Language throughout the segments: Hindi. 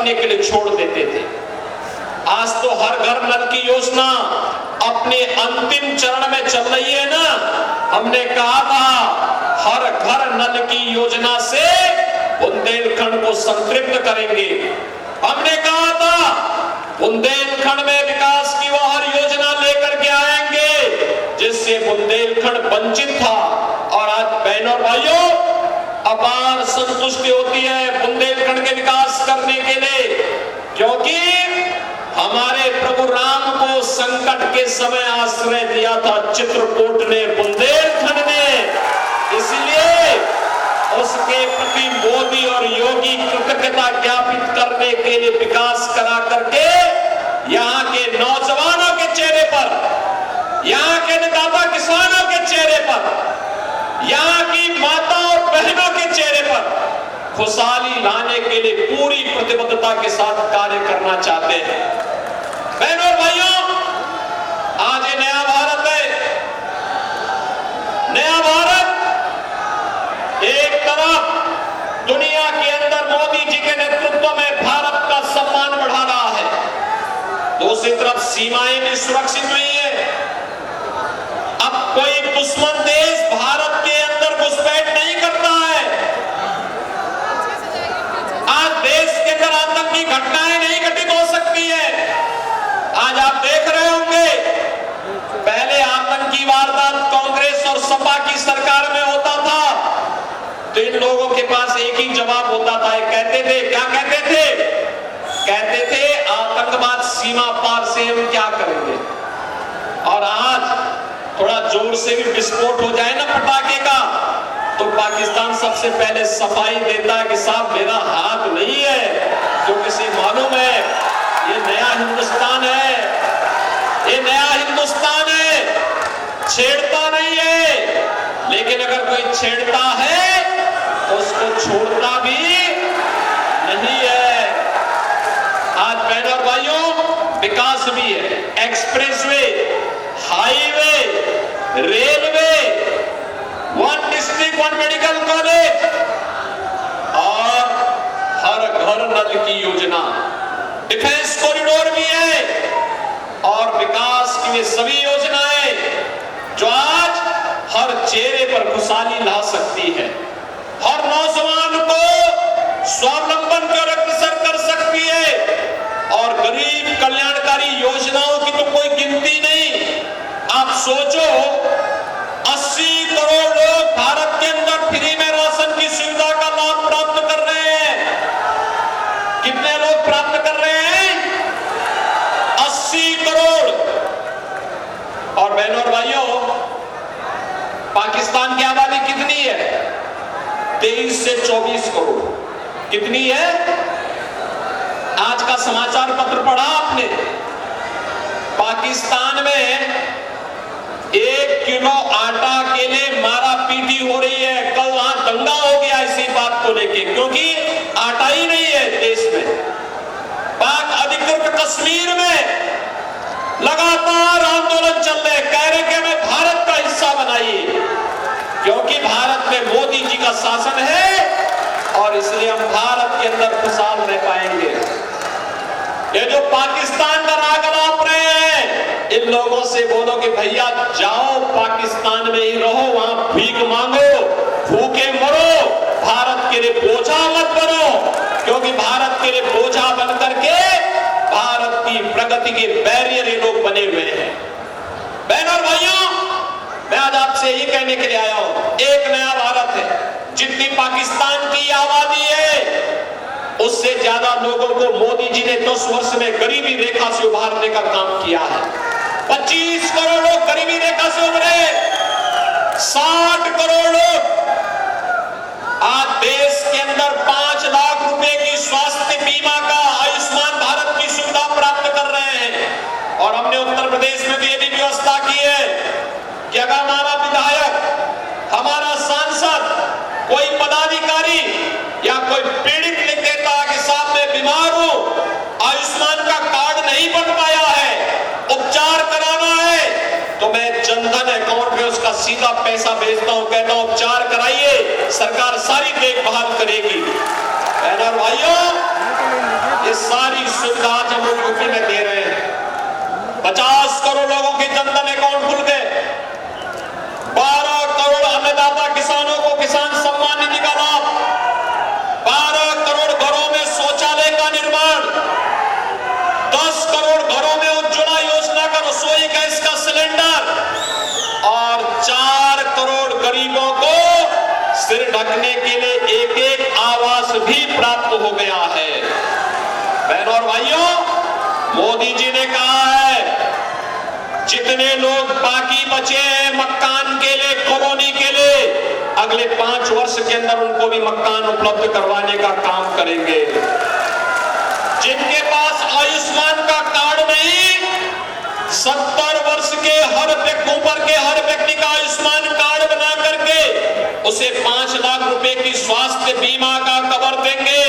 बरतने के लिए छोड़ देते थे। आज तो हर घर नल की योजना अपने अंतिम चरण में चल रही है ना। हमने कहा था हर घर नल की योजना से बुंदेलखंड को संतृप्त करेंगे। हमने कहा था बुंदेलखंड में विकास की वो हर योजना लेकर के आएंगे जिससे बुंदेलखंड वंचित था। और आज बहनों और भाइयों, अपार संतुष्टि होती है बुंदेलखंड के विकास करने के लिए, क्योंकि हमारे प्रभु राम को संकट के समय आश्रय दिया था चित्रकूट ने, बुंदेलखंड ने। इसलिए उसके प्रति मोदी और योगी कृतज्ञता ज्ञापित करने के लिए विकास करा करके यहाँ के नौजवानों के चेहरे पर, यहाँ के अन्नदाता किसानों के चेहरे पर, यहाँ की माता और बहनों के चेहरे पर खुशहाली लाने के लिए पूरी प्रतिबद्धता के साथ कार्य करना चाहते हैं। बहनों और भाइयों, आज ये नया भारत है। नया भारत एक तरफ दुनिया के अंदर मोदी जी के नेतृत्व में भारत का सम्मान बढ़ा रहा है, दूसरी तरफ सीमाएं भी सुरक्षित हुई है। अब कोई दुश्मन देश भारत के अंदर घुसपैठ नहीं करता है। आज देश के अंदर आतंकी घटनाएं नहीं घटित हो सकती है। आज आप देख रहे होंगे, पहले आतंकी वारदात कांग्रेस और सपा की सरकार में होता था तो इन लोगों के पास एक ही जवाब होता था। कहते थे, क्या कहते थे? कहते थे आतंकवाद सीमा पार से हम क्या करेंगे। और आज थोड़ा जोर से भी विस्फोट हो जाए ना पटाखे का तो पाकिस्तान सबसे पहले सफाई देता है कि साहब मेरा हाथ नहीं है, क्योंकि इसे मालूम है ये नया हिंदुस्तान है, ये नया हिंदुस्तान है, छेड़ता नहीं है। लेकिन अगर कोई छेड़ता है तो उसको छोड़ता भी नहीं है। आज बहनों और भाइयों, विकास भी है, expressway, highway, railway, one district one medical college और हर घर नल की योजना, डिफेंस कॉरिडोर भी है और विकास की वे सभी योजनाएं जो आज हर चेहरे पर खुशहाली ला सकती है, हर नौजवान को स्वावलंबन कर अग्रसर कर सकती है। और गरीब कल्याणकारी योजनाओं की तो कोई गिनती नहीं। आप सोचो 80 करोड़ लोग भारत के अंदर फ्री में राशन की सुविधा का लाभ प्राप्त कर रहे हैं। कितने लोग प्राप्त कर रहे हैं? 80 करोड़। और बहनों और भाइयों, पाकिस्तान की आबादी कितनी है? 23 से 24 करोड़। कितनी है? आज का समाचार पत्र पढ़ा आपने? पाकिस्तान में 1 किलो आटा के लिए मारा पीटी हो रही है। कल वहां दंगा हो गया इसी बात को लेके, क्योंकि आटा ही नहीं है देश में। पाक अधिकृत कश्मीर में लगातार आंदोलन चल रहे, कह रहे कि हमें भारत का हिस्सा बनाइए, क्योंकि भारत में मोदी जी का शासन है और इसलिए हम भारत के अंदर खुशहाल रह पाएंगे। ये जो पाकिस्तान का राग अलाप रहे हैं, इन लोगों से बोलो कि भैया जाओ पाकिस्तान में ही रहो, वहां भीख मांगो, भूखे मरो, भारत के लिए बोझा मत बनो, क्योंकि भारत के लिए बोझा बन करके भारत की प्रगति के बैरियर ये लोग बने हुए हैं। बहनों और भाइयों, मैं आज आपसे यही कहने के लिए आया हूं, एक नया भारत है। जितनी पाकिस्तान की आबादी है उससे ज्यादा लोगों को मोदी जी ने 10 वर्ष में गरीबी रेखा से उभारने का काम किया है। 25 करोड़ लोग गरीबी रेखा से उभरे, 60 करोड़ लोग आज देश के अंदर 5 लाख रुपए की स्वास्थ्य बीमा का, आयुष्मान भारत की सुविधा प्राप्त कर रहे हैं। और हमने उत्तर प्रदेश में भी ये भी व्यवस्था की है कि अगर हमारा विधायक, हमारा सांसद, कोई पदाधिकारी या कोई पीड़ित लिख देता है कि साहब मैं बीमार हूं, आयुष्मान का कार्ड नहीं बन पाया है, उपचार कराना है, तो मैं जनधन अकाउंट में उसका सीधा पैसा भेजता हूं, कहता हूं उपचार कराइए, सरकार सारी देखभाल करेगी। बहनों और भाइयों, ये सुविधा आज हम लोग यूपी में दे रहे हैं। 50 करोड़ लोगों के जनधन अकाउंट खुल गए। 12 करोड़ अन्नदाता किसानों को किसान सम्मान निधि का लाभ। 12 करोड़ घरों में शौचालय का निर्माण। 10 करोड़ घरों में उज्ज्वला योजना का रसोई गैस का सिलेंडर और 4 करोड़ गरीबों को सिर ढकने के लिए एक आवास भी प्राप्त हो गया है। बहनों और भाइयों, मोदी जी ने कहा है जितने लोग बाकी बचे हैं मकान के लिए, कॉलोनी के लिए, अगले 5 वर्ष के अंदर उनको भी मकान उपलब्ध करवाने का काम करेंगे। जिनके पास आयुष्मान का कार्ड नहीं, 70 वर्ष के ऊपर के हर व्यक्ति का आयुष्मान कार्ड बना करके उसे 5 लाख रुपए की स्वास्थ्य बीमा का कवर देंगे।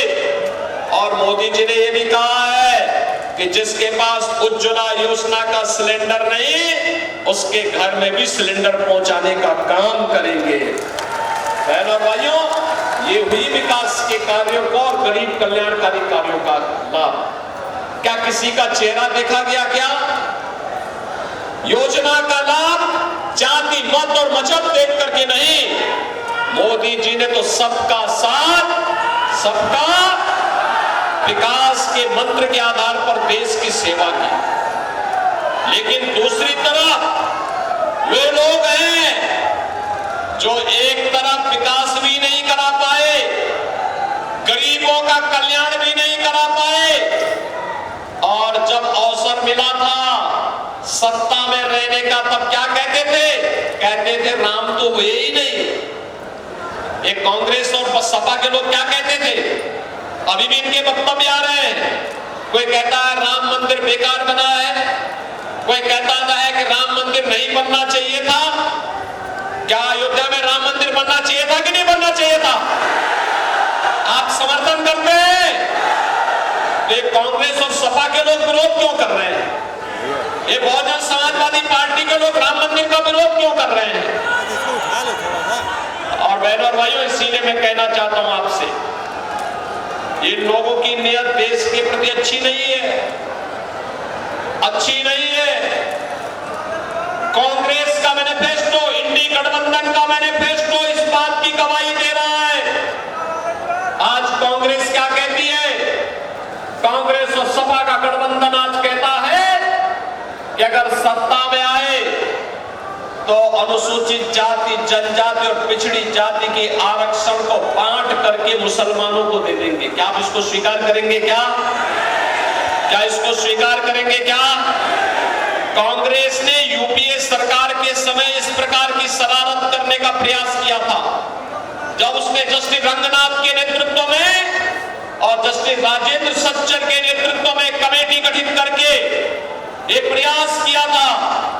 और मोदी जी ने यह भी कहा है कि जिसके पास उज्ज्वला योजना का सिलेंडर नहीं, उसके घर में भी सिलेंडर पहुंचाने का काम करेंगे। बहनों और भाइयों, ये हुई विकास के कार्यों को और गरीब कल्याणकारी कार्यों का लाभ। क्या किसी का चेहरा देखा गया? क्या योजना का लाभ जाति, मत और मजहब देख करके नहीं, मोदी जी ने तो सबका साथ, सबका विकास के मंत्र के आधार पर देश की सेवा की। लेकिन दूसरी तरफ वे लोग हैं जो एक तरफ विकास भी नहीं करा पाए, गरीबों का कल्याण भी नहीं करा पाए, और जब अवसर मिला था सत्ता में रहने का तब क्या कहते थे राम तो हुए ही नहीं। एक कांग्रेस और सपा के लोग क्या कहते थे, अभी भी इनके वक्तव्य आ रहे हैं। कोई कहता है राम मंदिर बेकार बना है, कोई कहता है कि राम मंदिर नहीं बनना चाहिए था। क्या अयोध्या में राम मंदिर बनना चाहिए था कि नहीं बनना चाहिए था? आप समर्थन करते हैं? तो कांग्रेस और सपा के लोग विरोध क्यों कर रहे हैं? ये बहुजन समाजवादी पार्टी के लोग राम मंदिर का विरोध क्यों कर रहे हैं? और बहनों और भाइयों, इसीलिए मैं कहना चाहता हूं आपसे, इन लोगों की नियत देश के प्रति अच्छी नहीं है, अच्छी नहीं है। कांग्रेस का मैनिफेस्टो, इंडी गठबंधन का मैनिफेस्टो इस बात की गवाही दे रहा है। आज कांग्रेस क्या कहती है? कांग्रेस और सपा का गठबंधन आज कहता है कि अगर सत्ता में आए तो अनुसूचित जाति, जनजाति और पिछड़ी जाति के आरक्षण को बांट करके मुसलमानों को दे देंगे। क्या आप इसको स्वीकार करेंगे? क्या इसको स्वीकार करेंगे? क्या कांग्रेस ने यूपीए सरकार के समय इस प्रकार की शरारत करने का प्रयास किया था, जब उसने जस्टिस रंगनाथ के नेतृत्व में और जस्टिस राजेंद्र सच्चर के नेतृत्व में कमेटी गठित करके एक प्रयास किया था,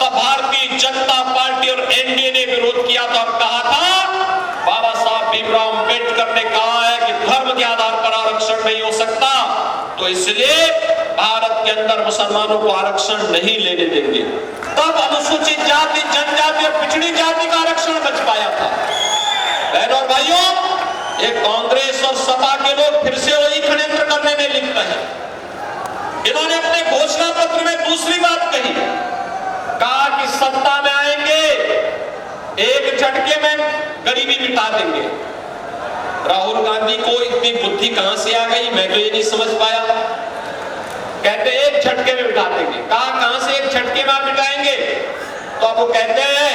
तब भारतीय जनता पार्टी और एनडीए ने विरोध किया था और कहा था, बाबा साहब भीमराव अंबेडकर ने कहा है कि धर्म के आधार पर आरक्षण नहीं हो सकता, तो इसलिए भारत के अंदर मुसलमानों को आरक्षण नहीं लेने देंगे। तब अनुसूचित जाति, जनजाति और पिछड़ी जाति का आरक्षण बच पाया था। बहनों और भाइयों, ये कांग्रेस और सपा के लोग फिर से वही षड्यंत्र करने में लिप्त हैं। इन्होंने अपने घोषणा पत्र में दूसरी बात कही, कहा कि सत्ता में आएंगे, एक झटके में गरीबी मिटा देंगे। राहुल गांधी को इतनी बुद्धि कहां से आ गई, मैं तो ये नहीं समझ पाया। कहते एक झटके में मिटा देंगे। कहां से एक झटके में आप मिटाएंगे? तो अब वो कहते हैं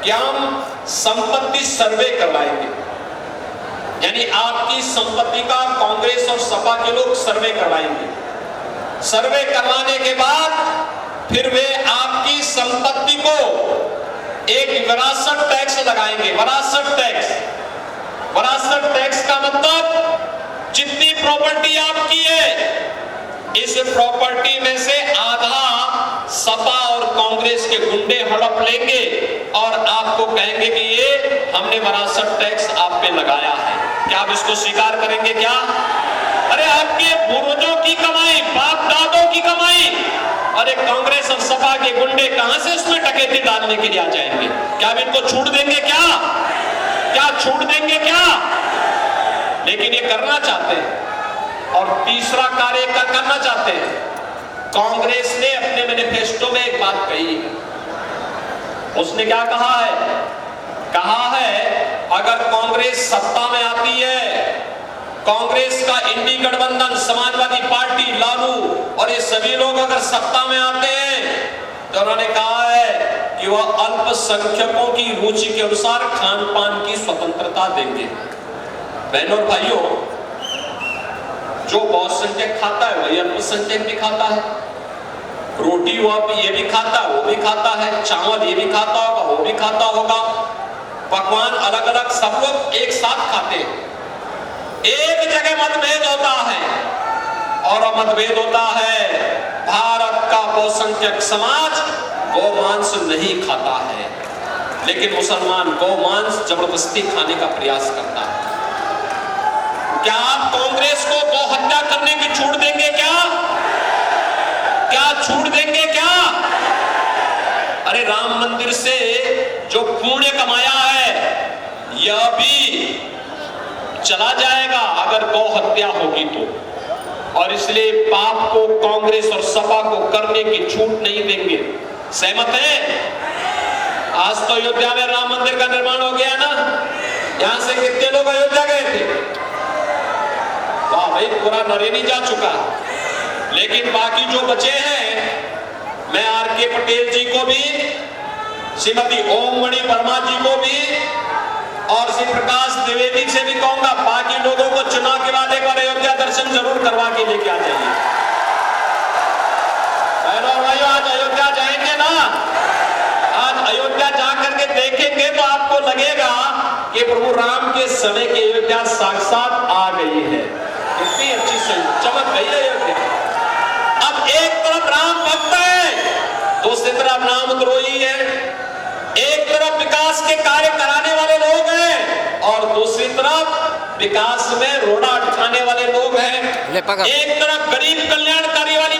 कि हम संपत्ति सर्वे करवाएंगे, यानी आपकी संपत्ति का कांग्रेस और सपा के लोग सर्वे करवाएंगे। सर्वे करवाने के बाद फिर वे आपकी संपत्ति को एक विरासत टैक्स लगाएंगे। विरासत टैक्स का मतलब जितनी प्रॉपर्टी आपकी है, इस प्रॉपर्टी में से आधा सपा और कांग्रेस के गुंडे हड़प लेंगे और आपको कहेंगे कि ये हमने विरासत टैक्स आप पे लगाया है। क्या आप इसको स्वीकार करेंगे? क्या अरे आपके पूर्वजों की कमाई, बाप दादों की कमाई, अरे कांग्रेस और सपा के गुंडे कहां से उसमें डकैती डालने के लिए आ जाएंगे? क्या आप इनको छूट देंगे? क्या छूट देंगे? क्या लेकिन ये करना चाहते हैं। और तीसरा कार्य करना चाहते हैं। कांग्रेस ने अपने मैनिफेस्टो में एक बात कही है। उसने क्या कहा है अगर कांग्रेस सत्ता में आती है, कांग्रेस का इंडी गठबंधन, समाजवादी पार्टी, लालू और ये सभी लोग अगर सत्ता में आते हैं तो उन्होंने कहा है कि वह अल्पसंख्यकों की रुचि के अनुसार खान पान की स्वतंत्रता देंगे। बहनों और भाइयों, जो बहुसंख्यक खाता है वही अल्पसंख्यक भी खाता है। रोटी वह ये भी खाता है, वो भी खाता है। चावल ये भी खाता होगा, वो भी खाता होगा। पकवान अलग अलग सब लोग एक साथ खाते हैं। एक जगह मतभेद होता है और मतभेद होता है भारत का बहुसंख्यक समाज गौमांस नहीं खाता है, लेकिन मुसलमान गौमांस जबरदस्ती खाने का प्रयास करता है। क्या आप कांग्रेस को गौ हत्या करने की छूट देंगे? क्या छूट देंगे क्या? अरे राम मंदिर से जो पुण्य कमाया है यह भी चला जाएगा अगर गौ हत्या होगी तो। और इसलिए पाप को कांग्रेस और सपा को करने की छूट नहीं देंगे। सहमत है? आज तो अयोध्या में राम मंदिर का निर्माण हो गया ना। यहां से कितने लोग अयोध्या गए थे? वाह भाई, पूरा नरेनी जा चुका। लेकिन बाकी जो बचे हैं, मैं आर.के. पटेल जी को भी, श्रीमती ओम मणि वर्मा जी को भी और श्री प्रकाश द्विवेदी से भी कहूंगा, बाकी लोगों को चुनाव के बाद एक बार अयोध्या दर्शन जरूर करवा के लेके आ जाइए। बहनों और भाइयों, आज अयोध्या जाएंगे ना, आज अयोध्या जाकर के देखेंगे तो आपको लगेगा कि प्रभु राम के समय की अयोध्या साक्षात आ गई है। कितनी अच्छी से चमक गई है अयोध्या। अब एक तरफ राम भक्त है, दूसरी तरफ रामद्रोही है। एक तरफ विकास के कार्य कराने वाले लोग हैं और दूसरी तरफ विकास में रोड़ा अटकाने वाले लोग हैं। एक तरफ गरीब कल्याणकारी वाली